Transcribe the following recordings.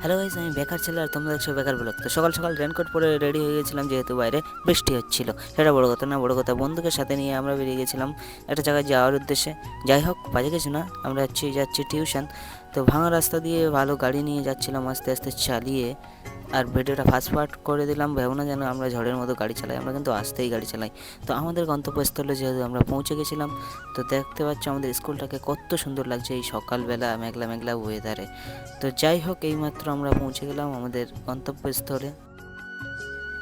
Hello guys, আমি বেকার ছেলে আর তোমরা দেখছো বেকার ব্লগ। তো সকাল সকাল রেনকোট পরে রেডি হয়ে গেছিলাম, যেহেতু বাইরে বৃষ্টি হচ্ছিল। সেটা বড় কথা না, বড় কথা বন্ধুকে সাথে নিয়ে আমরা বেরিয়ে গেছিলাম একটা জায়গায় যাওয়ার উদ্দেশ্যে। যাই হোক, বাজে কিছু না, আমরা যাচ্ছি টিউশন। তো ভাঙা রাস্তা দিয়ে ভালো গাড়ি নিয়ে যাচ্ছিলাম আস্তে আস্তে চালিয়ে। আর ভিডিওটা ফাস্ট ফরওয়ার্ড করে দিলাম, ভেবো না যেন আমরা ঝড়ের মতো গাড়ি চালাই, আমরা কিন্তু আস্তেই গাড়ি চালাই। তো আমাদের গন্তব্যস্থলে যেহেতু আমরা পৌঁছে গেছিলাম, তো দেখতে পাচ্ছ আমাদের স্কুলটাকে কত সুন্দর লাগছে এই সকালবেলা মেঘলা মেঘলা ওয়েদারে। তো যাই হোক, এইমাত্র আমরা পৌঁছে গেলাম আমাদের গন্তব্যস্থলে।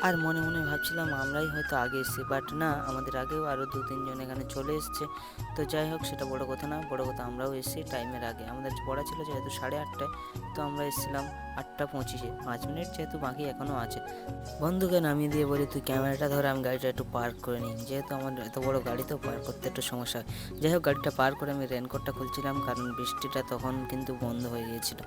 আর মনে মনে ভাবছিলাম আমরাই হয়তো আগে এসেছি, বাট না, আমাদের আগেও আরও 2-3 জন এখানে চলে এসছে। তো যাই হোক, সেটা বড় কথা না, বড় কথা আমরাও এসেছি টাইমের আগে। আমাদের পড়া ছিল যেহেতু 8:30টায়, তো আমরা এসেছিলাম 8:25-এ, 5 মিনিট যেহেতু বাকি এখনও আছে। বন্ধুকে নামিয়ে দিয়ে বলি, তুই ক্যামেরাটা ধরে আমি গাড়িটা একটু পার্ক করে নিই, যেহেতু আমার এত বড় গাড়ি তো পার্ক করতে একটু সমস্যা হয়। যাই হোক, গাড়িটা পার্ক করে আমি রেনকোটটা খুলছিলাম, কারণ বৃষ্টিটা তখন কিন্তু বন্ধ হয়ে গিয়েছিল।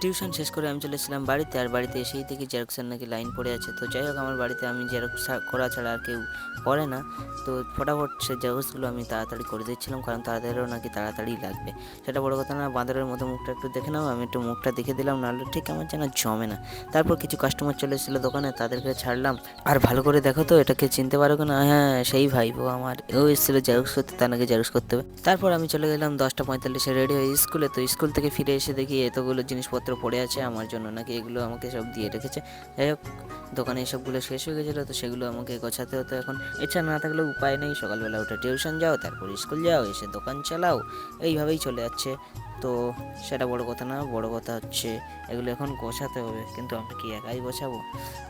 টিউশন শেষ করে আমি চলে এসেছিলাম বাড়িতে, আর বাড়িতে এসেই দেখি জেরক্সের নাকি লাইন পড়ে আছে। তো যাই হোক, আমার বাড়িতে আমি জেরক্স করা ছাড়া আর কেউ করে না। তো ফটাফট সে জেরক্সগুলো আমি তাড়াতাড়ি করে দিচ্ছিলাম, কারণ তাদেরও নাকি তাড়াতাড়ি লাগবে। সেটা বড় কথা না, বাঁদরের মতো মুখটা একটু দেখে নাও, আমি একটু মুখটা দেখে দিলাম, নাহলে ঠিক আমার যেন জমে না। তারপর কিছু কাস্টমার চলে এসেছিলো দোকানে, তাদেরকে ছাড়লাম। আর ভালো করে দেখো তো, এটাকে চিনতে পারো কিনা? হ্যাঁ, সেই ভাইবো আমার, ও এসেছিলো জেরক্স করতে, তার নাকি জেরক্স করতে হবে। তারপর আমি চলে গেলাম 10:45-এ রেডি হয়ে স্কুলে। তো স্কুল থেকে ফিরে এসে দেখি এতগুলো জিনিসপত্র পড়ে আছে আমার জন্য, নাকি এগুলো আমাকে সব দিয়ে রেখেছে। যাই হোক, দোকানে এসবগুলো শেষ হয়ে গেছিলো, তো সেগুলো আমাকে গোছাতে হতো এখন। ইচ্ছা না থাকলে উপায় নেই, সকালবেলা উঠে টিউশন যাও, তারপর স্কুল যাও, এসে দোকান চালাও, এইভাবেই চলে যাচ্ছে। তো সেটা বড় কথা না, বড় কথা হচ্ছে এগুলো এখন গোছাতে হবে, কিন্তু আমি কি একাই গোছাবো?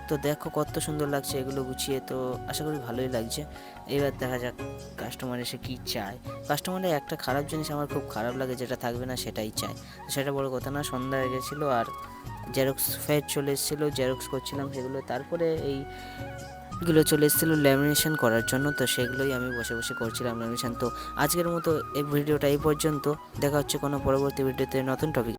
তো দেখো কত সুন্দর লাগছে এগুলো গুছিয়ে, তো আশা করি ভালোই লাগছে। এবার দেখা যাক কাস্টমার এসে কী চায়। কাস্টমারের একটা খারাপ জিনিস আমার খুব খারাপ লাগে, যেটা থাকবে না সেটাই চায়। সেটা বড় কথা না, সন্ধ্যা হয়ে গেছিলো আর জেরক্স ফের চলে এসেছিলো, জেরক্স করছিলাম সেগুলো। তারপরে এইগুলো চলে এসেছিলো ল্যামিনেশন করার জন্য, তো সেগুলোই আমি বসে বসে করছিলাম ল্যামিনেশন। তো আজকের মতো এই ভিডিওটা এই পর্যন্ত, দেখা হচ্ছে কোনো পরবর্তী ভিডিওতে নতুন টপিক।